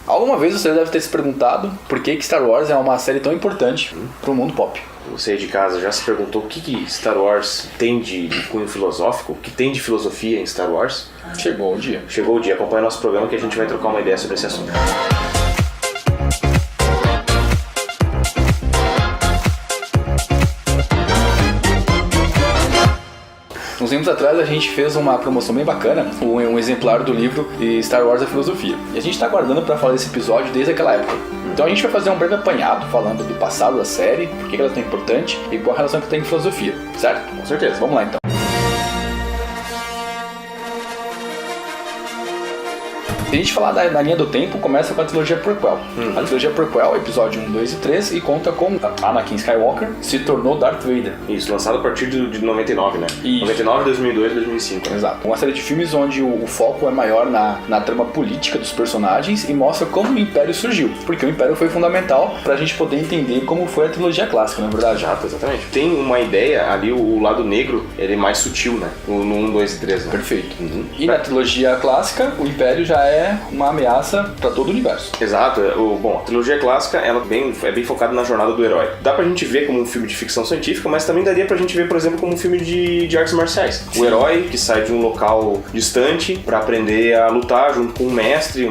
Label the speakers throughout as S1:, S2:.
S1: Alguma vez você deve ter se perguntado por que Star Wars é uma série tão importante pro mundo pop.
S2: Você de casa já se perguntou o que Star Wars tem de cunho filosófico? O que tem de filosofia em Star Wars?
S1: Chegou o dia.
S2: Chegou o dia. Acompanha nosso programa que a gente vai trocar uma ideia sobre esse assunto.
S1: Uns tempos atrás a gente fez uma promoção bem bacana, um exemplar do livro Star Wars a Filosofia. E a gente está aguardando para falar desse episódio desde aquela época. Então a gente vai fazer um breve apanhado falando do passado da série, por que ela é tão importante e qual a relação que tem com filosofia, certo?
S2: Com certeza.
S1: Vamos lá então. Se a gente falar da linha do tempo, começa com a trilogia prequel. A trilogia prequel, episódio 1, 2 e 3, e conta como Anakin Skywalker se tornou Darth Vader.
S2: Isso, lançado a partir de 99, né?
S1: Isso.
S2: 99, 2002, 2005. Né?
S1: Exato. Uma série de filmes onde o foco é maior na trama política dos personagens e mostra como o Império surgiu. Porque o Império foi fundamental pra gente poder entender como foi a trilogia clássica, na verdade.
S2: Exato, exatamente. Tem uma ideia ali, o lado negro, ele é mais sutil, né? No 1, 2 e 3, né?
S1: Perfeito. E na trilogia clássica, o Império já é uma ameaça para todo o universo.
S2: Exato. Bom, a trilogia clássica ela é bem focada na jornada do herói. Dá pra gente ver como um filme de ficção científica, mas também daria pra gente ver, por exemplo, como um filme de artes marciais. O herói que sai de um local distante pra aprender a lutar junto com um mestre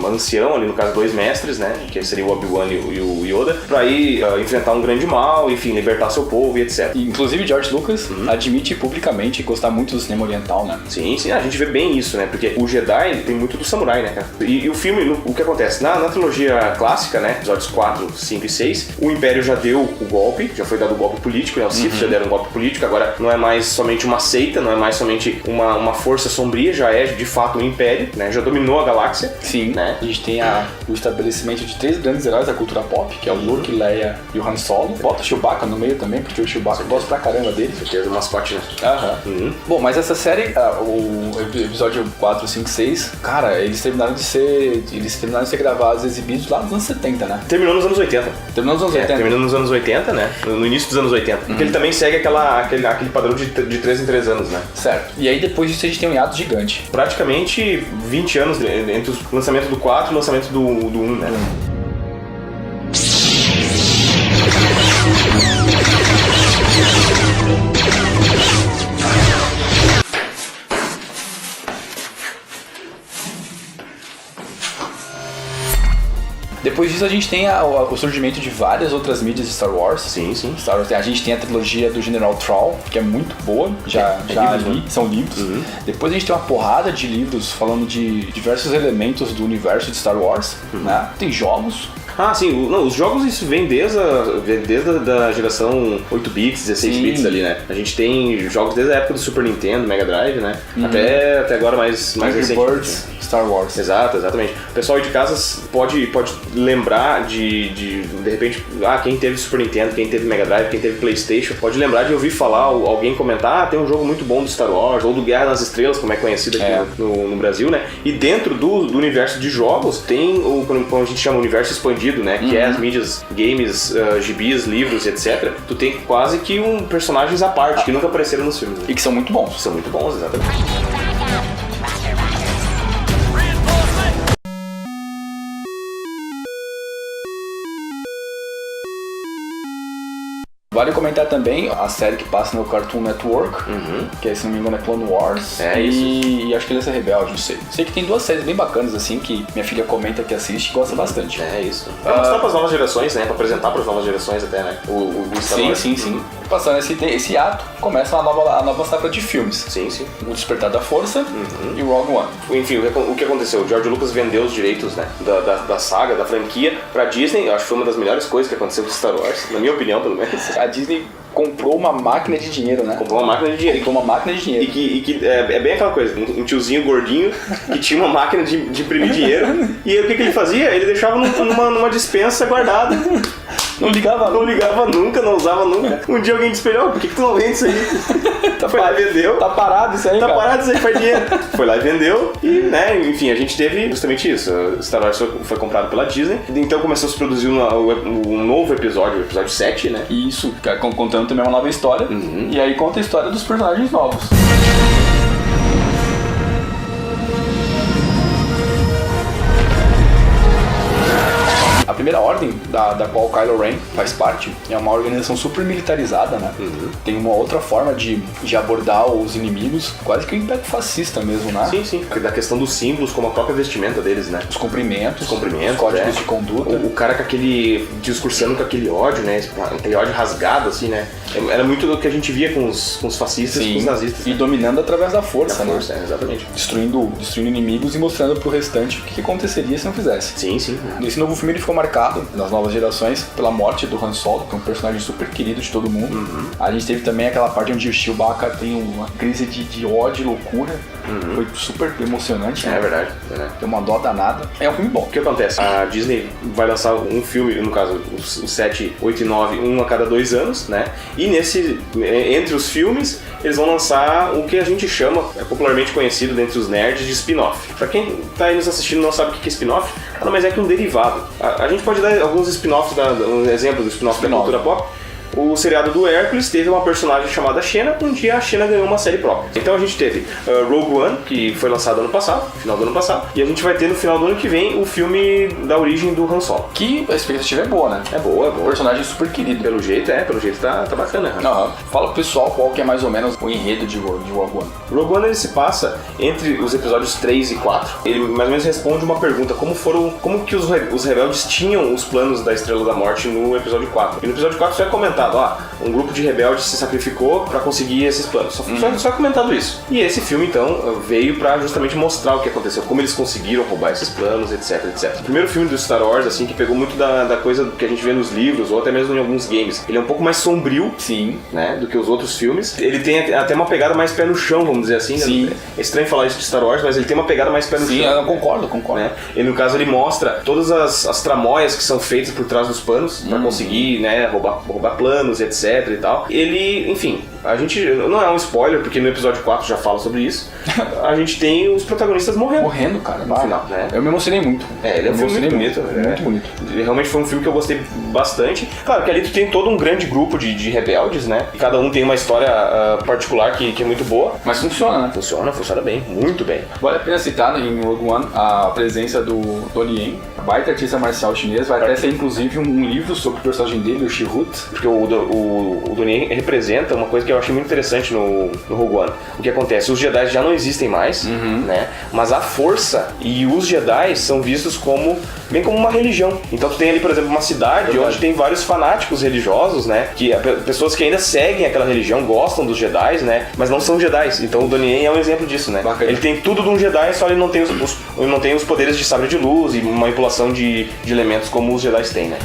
S2: ancião, ali no caso 2 mestres, né? Que seria o Obi-Wan e o Yoda, pra ir enfrentar um grande mal, enfim, libertar seu povo e etc.
S1: E, inclusive, George Lucas admite publicamente gostar muito do cinema oriental, né?
S2: Sim, a gente vê bem isso, né? Porque o Jedi tem muito do samurai, né, cara? E o filme, o que acontece? Na trilogia clássica, né? Episódios 4, 5 e 6, o Império já deu o golpe, já foi dado o golpe político, né? Os Sith já deram um golpe político, agora não é mais somente uma seita, não é mais somente uma força sombria, já é de fato um Império, né? Já dominou a galáxia.
S1: Sim,
S2: né?
S1: A gente tem o estabelecimento de 3 grandes heróis da cultura pop, que é o Luke, Leia e o Han Solo. Bota o Chewbacca no meio também, porque o Chewbacca gosta pra caramba dele.
S2: Certeza, o mascote, né?
S1: Bom, mas essa série, o episódio 4, 5 e 6, cara, eles terminaram de ser gravados e exibidos lá nos anos 70, né?
S2: Terminou nos anos 80.
S1: Terminou nos anos 80?
S2: Terminou nos anos 80, né? No início dos anos 80. Porque ele também segue aquele padrão de 3 em 3 anos, né?
S1: Certo. E aí depois disso a gente tem um hiato gigante.
S2: Praticamente 20 anos entre o lançamento do 4 e o lançamento do 1, né?
S1: Depois disso a gente tem o surgimento de várias outras mídias de Star Wars.
S2: Sim.
S1: Star Wars, a gente tem a trilogia do General Trawl, que é muito boa, já li, são livros. Depois a gente tem uma porrada de livros falando de diversos elementos do universo de Star Wars, né? Tem jogos.
S2: Ah, sim, os jogos isso vem desde a geração 8 bits, 16 bits ali, né? A gente tem jogos desde a época do Super Nintendo, Mega Drive, né? Até agora mais recente.
S1: Birds, Star Wars.
S2: Exatamente. O pessoal de casa pode lembrar de repente, quem teve Super Nintendo, quem teve Mega Drive, quem teve PlayStation, pode lembrar de ouvir falar, alguém comentar, tem um jogo muito bom do Star Wars, ou do Guerra nas Estrelas, como é conhecido aqui no Brasil, né? E dentro do universo de jogos, tem como a gente chama, o universo expandido, né? Que é as mídias, games, gibis, livros, etc. Tu tem quase que personagens à parte, que nunca apareceram nos filmes.
S1: E que são muito bons.
S2: São muito bons, exatamente.
S1: Vale comentar também a série que passa no Cartoon Network, que se não me engano é Clone Wars. E acho que ele é Rebelde, não sei. Sei que tem 2 séries bem bacanas, assim, que minha filha comenta que assiste e gosta bastante.
S2: É isso. Pra mostrar pras novas gerações, né? Pra apresentar pras novas gerações até, né? O Star Wars.
S1: Sim. Passando esse ato, começa a nova safra de filmes.
S2: Sim.
S1: O Despertar da Força e o Rogue One.
S2: Enfim, o que aconteceu? O George Lucas vendeu os direitos, né, da saga, da franquia, pra Disney. Eu acho que foi uma das melhores coisas que aconteceu com Star Wars, na minha opinião, pelo menos.
S1: A Disney comprou uma máquina de dinheiro, né?
S2: Comprou uma máquina de dinheiro. E que é bem aquela coisa, um tiozinho gordinho que tinha uma máquina de imprimir dinheiro. E aí, o que ele fazia? Ele deixava numa dispensa guardada. Não ligava nunca, não usava nunca. Um dia alguém disse pra ele, por que tu não vende isso aí? Foi lá e vendeu.
S1: Tá parado isso aí,
S2: Tá parado isso aí, faz dinheiro. Foi lá e vendeu. E, né, enfim, a gente teve justamente isso. Star Wars foi comprado pela Disney. Então começou a se produzir um novo episódio, o episódio 7, né?
S1: Isso, contando também uma nova história. E aí conta a história dos personagens novos. A primeira ordem da qual Kylo Ren faz parte é uma organização super militarizada, né? Tem uma outra forma de abordar os inimigos, quase que um império fascista mesmo, né?
S2: Sim. Da questão dos símbolos, como a própria vestimenta deles, né?
S1: Os cumprimentos,
S2: os
S1: códigos de conduta.
S2: O cara com aquele... discursando com aquele ódio, né? Aquele ódio rasgado, assim, né? Era muito do que a gente via com os fascistas e com os nazistas.
S1: E dominando através da força, né?
S2: Exatamente.
S1: Destruindo inimigos e mostrando pro restante o que aconteceria se não fizesse.
S2: Sim.
S1: Esse novo filme ele ficou marcado, nas novas gerações, pela morte do Han Solo, que é um personagem super querido de todo mundo. A gente teve também aquela parte onde o Chewbacca tem uma crise de ódio e loucura. Foi super emocionante, né?
S2: É verdade.
S1: Tem uma dó danada. É um filme bom.
S2: O que acontece? A Disney vai lançar um filme, no caso, os 7, 8 e 9, um a cada 2 anos, né? E entre os filmes, eles vão lançar o que a gente chama, é popularmente conhecido dentre os nerds, de spin-off. Pra quem tá aí nos assistindo e não sabe o que é spin-off, nada mais é que um derivado. A gente pode dar alguns spin-offs, um exemplo do spin-off da cultura pop. O seriado do Hércules teve uma personagem chamada Xena, um dia a Xena ganhou uma série própria. Então a gente teve Rogue One, que foi lançado ano passado, final do ano passado, e a gente vai ter no final do ano que vem o filme da origem do Han Solo.
S1: Que a expectativa é boa, né?
S2: É boa.
S1: Personagem super querido.
S2: Pelo jeito tá bacana.
S1: Fala pro pessoal qual que é mais ou menos o enredo de Rogue One.
S2: Rogue One ele se passa entre os episódios 3 e 4. Ele mais ou menos responde uma pergunta, como que os rebeldes tinham os planos da Estrela da Morte no episódio 4. E no episódio 4 só é comentado, um grupo de rebeldes se sacrificou pra conseguir esses planos. Só é comentado isso. E esse filme, então, veio pra justamente mostrar o que aconteceu, como eles conseguiram roubar esses planos, etc. O primeiro filme do Star Wars, assim, que pegou muito da coisa que a gente vê nos livros, ou até mesmo em alguns games. Ele é um pouco mais sombrio, né, do que os outros filmes. Ele tem até uma pegada mais pé no chão, vamos dizer assim.
S1: Sim.
S2: Né? É estranho falar isso de Star Wars, mas ele tem uma pegada mais pé no chão.
S1: Sim, eu concordo.
S2: Né? E no caso ele mostra todas as tramóias que são feitas por trás dos panos pra conseguir, né, roubar planos, etc e tal. Ele, enfim, a gente, não é um spoiler, porque no episódio 4 já fala sobre isso, a gente tem os protagonistas morrendo,
S1: cara,
S2: no final, né?
S1: Eu me emocionei muito.
S2: Ele é um filme muito bonito.
S1: Muito bonito.
S2: Realmente foi um filme que eu gostei bastante. Claro que ali tu tem todo um grande grupo de rebeldes, né? E cada um tem uma história particular que é muito boa.
S1: Mas funciona, né?
S2: Funciona bem, muito bem.
S1: Vale a pena citar em Rogue One a presença do Donnie Yen, baita artista marcial chinês. Vai até ser inclusive um livro sobre o personagem dele, o Chirrut.
S2: Porque o Donnie Yen representa uma coisa que eu achei muito interessante no Rogue One. O que acontece? Os Jedi já não existem mais, né? Mas a Força e os Jedi são vistos bem como uma religião. Então tu tem ali, por exemplo, uma cidade onde tem vários fanáticos religiosos, né? Pessoas que ainda seguem aquela religião, gostam dos Jedi, né? Mas não são Jedi. Então o Donnie Yen é um exemplo disso, né?
S1: Bacana.
S2: Ele tem tudo de um Jedi, só ele não tem os poderes de sabre de luz e manipulação de elementos como os Jedi têm, né?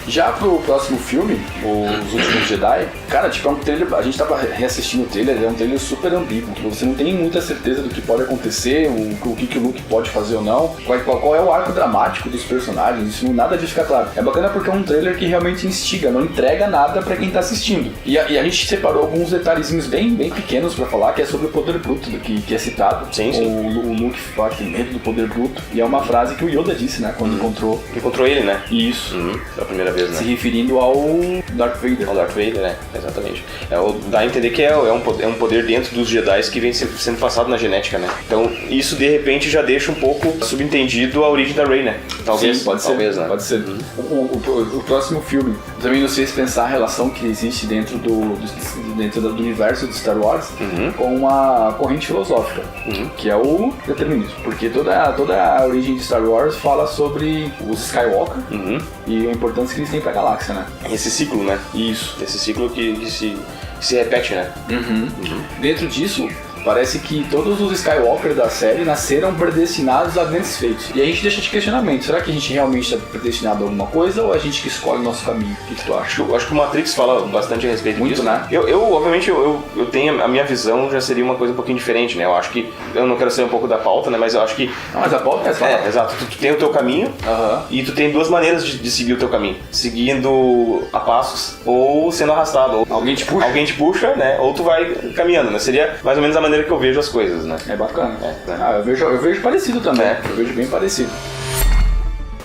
S1: Já pro próximo filme, Os Últimos Jedi, cara, tipo, é um trailer, a gente tava reassistindo o trailer, é um trailer super ambíguo, você não tem muita certeza do que pode acontecer, o que o Luke pode fazer ou não, qual é o arco dramático dos personagens, isso nada disso fica claro. É bacana porque é um trailer que realmente instiga, não entrega nada pra quem tá assistindo. E a gente separou alguns detalhezinhos bem pequenos pra falar, que é sobre o poder bruto, que é citado.
S2: Sim.
S1: O Luke fala que tem medo do poder bruto, e é uma frase que o Yoda disse, né, quando
S2: encontrou ele, né?
S1: Isso.
S2: Pela primeira vez, né?
S1: Se referindo ao Darth Vader.
S2: Ao Darth Vader, né? Exatamente. Dá a entender que é um poder dentro dos Jedi que vem sendo passado na genética, né? Então, isso de repente já deixa um pouco subentendido a origem da Rey, né? Talvez.
S1: Sim, pode
S2: ser,
S1: né? Pode ser. O próximo filme também nos fez pensar a relação que existe dentro do universo de Star Wars com uma corrente filosófica, que é o determinismo. Porque toda a origem de Star Wars fala sobre os Skywalker e a importância que eles têm pra galáxia, né?
S2: Esse ciclo, né?
S1: Isso.
S2: Esse ciclo que se repete, né?
S1: Dentro disso, parece que todos os Skywalker da série nasceram predestinados a grandes feitos. E a gente deixa de questionamento. Será que a gente realmente está predestinado a alguma coisa ou a gente que escolhe o nosso caminho? O que tu acha?
S2: Eu acho que o Matrix fala bastante a respeito disso,
S1: né?
S2: Obviamente, eu tenho a minha visão já seria uma coisa um pouquinho diferente, né? Eu acho que, eu não quero sair um pouco da pauta, né? Mas eu acho que...
S1: Não, mas a pauta é essa.
S2: Exato. Tu tem o teu caminho e tu tem duas maneiras de seguir o teu caminho. Seguindo a passos ou sendo arrastado. Ou
S1: alguém te puxa,
S2: né? Ou tu vai caminhando, né? Seria mais ou menos a maneira que eu vejo as coisas, né?
S1: É bacana. Eu vejo parecido também. Eu vejo bem parecido.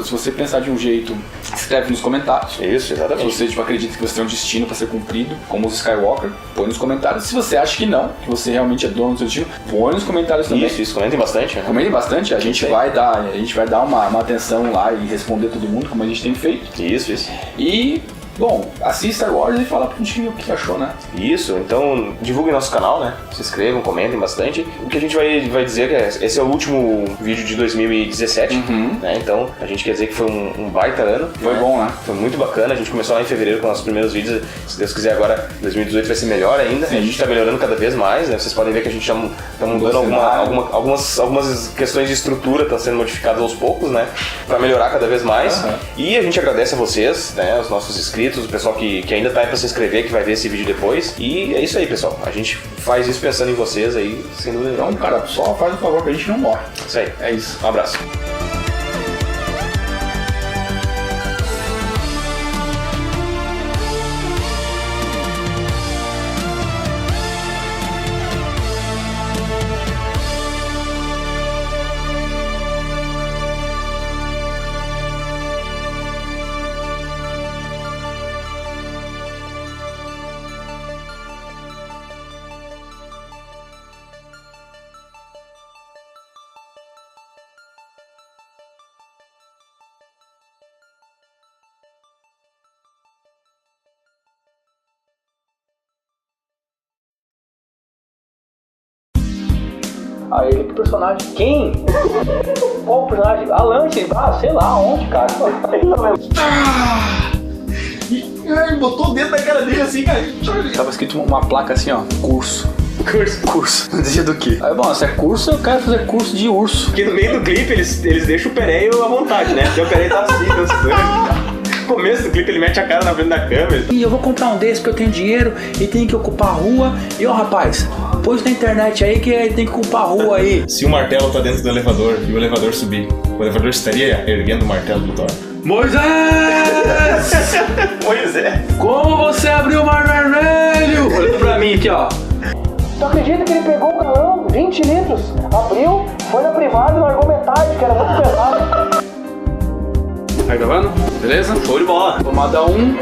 S1: Se você pensar de um jeito, escreve nos comentários.
S2: Isso,
S1: Se
S2: exatamente.
S1: você acredita que você tem um destino para ser cumprido, como os Skywalker, põe nos comentários. Se você acha que não, que você realmente é dono do seu destino, põe nos comentários também.
S2: Isso, comentem bastante. Né?
S1: Comentem bastante, a gente vai dar uma atenção lá e responder todo mundo, como a gente tem feito.
S2: Isso.
S1: E, bom, assista Star Wars e fala pra gente o que achou, né?
S2: Isso, então divulguem nosso canal, né? Se inscrevam, comentem bastante. O que a gente vai dizer é que esse é o último vídeo de 2017, né? Então a gente quer dizer que foi um baita ano.
S1: Foi bom, né?
S2: Foi muito bacana, a gente começou lá em fevereiro com nossos primeiros vídeos. Se Deus quiser, agora 2018 vai ser melhor ainda.
S1: Sim.
S2: A gente tá melhorando cada vez mais, né? Vocês podem ver que a gente já tá mudando algumas questões de estrutura, estão sendo modificadas aos poucos, né? Pra melhorar cada vez mais. E a gente agradece a vocês, né? Os nossos inscritos, o pessoal que ainda tá aí pra se inscrever, que vai ver esse vídeo depois. E é isso aí, pessoal. A gente faz isso pensando em vocês aí, sem dúvida nenhuma.
S1: Então, cara, só faz um favor que a gente não morre.
S2: Isso aí.
S1: É isso.
S2: Um abraço.
S1: Ah, ele, que personagem? Quem? Qual personagem? Alan, sei lá onde, cara.
S2: Ele botou o dedo na cara dele assim, cara.
S1: Tava escrito uma placa assim, ó, curso. Não dizia do quê? Aí, bom, se é curso, eu quero fazer curso de urso.
S2: Porque no meio do clipe eles deixam o Pereio à vontade, né? Porque o Pereio tá assim, dançando. No começo do clipe ele mete a cara na frente da câmera.
S1: E eu vou comprar um desse porque eu tenho dinheiro e tenho que ocupar a rua. E ó, rapaz, pôs na internet aí que tem que ocupar a rua aí.
S3: Se o martelo tá dentro do elevador e o elevador subir, o elevador estaria erguendo o martelo do Thor?
S1: Moisés!
S2: Pois é.
S1: Como você abriu o mar vermelho? Olha pra mim aqui, ó. Tu acredita que ele pegou o galão, 20 litros, abriu, foi na privada e largou metade, que era muito pesado. Tá gravando? Beleza?
S2: Show de bola.
S1: Tomada 1.